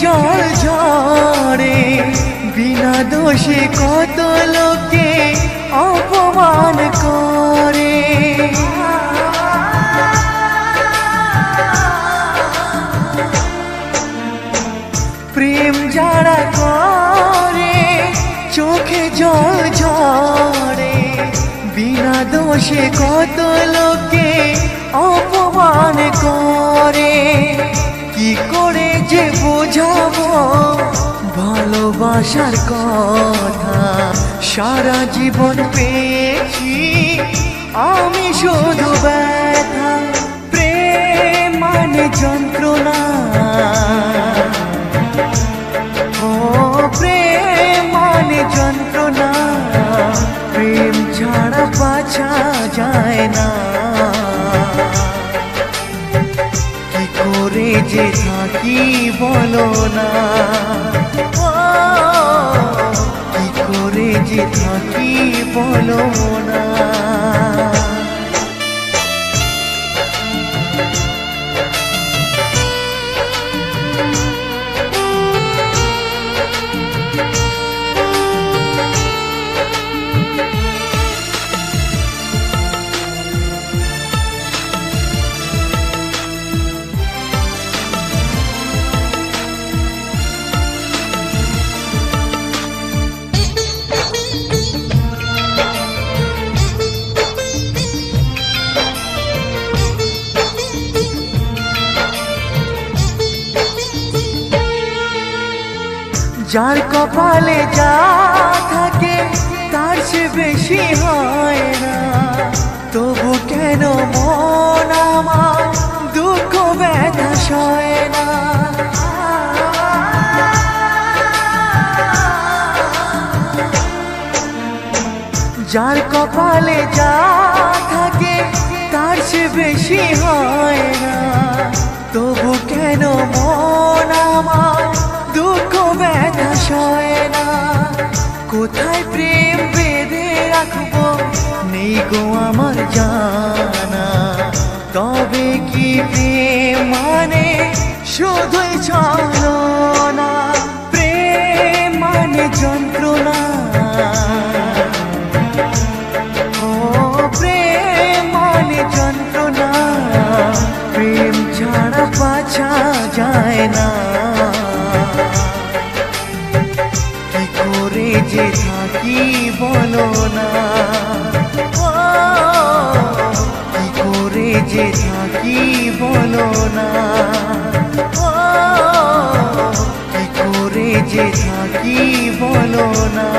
জল ঝরে বিনা দোষে কত লোকে অপমান করে। প্রেম যারা করে চোখে জল ঝরে বিনা দোষে কত লোকে অপমান করে। কি করে যে বোঝাবো ভালোবাসার কথা, সারা জীবন পেয়েছি আমি শুধু ব্যথা। প্রেম মানে যন্ত্রণা, ও প্রেম মানে যন্ত্রণা, প্রেম ছাড়া বাঁচা যায় না। কি করে যে থাকি বলো না, কি করে যে থাকি বলো না। যার কপালে যা থাকে তার সে বেশি হয় না, তবু কেন মন আমার দুঃখ ব্যথা সয় না। যার কপালে যা থাকে তার সে বেশি হয় না, তবু কেন মন আমার দুঃখ ব্যথা সয় না। কোথায় প্রেম বেঁধে রাখবো নেই গো আমার জানা, তবে কি প্রেম মানে শুধুই ছলনা। প্রেম মানে যন্ত্রণা, ও প্রেম মানে যন্ত্রণা, প্রেম ছাড়া বাঁচা যায় না। কি করে যে থাকি বলো না, কি করে যে থাকি বলো না, কি করে যে থাকি বলো না।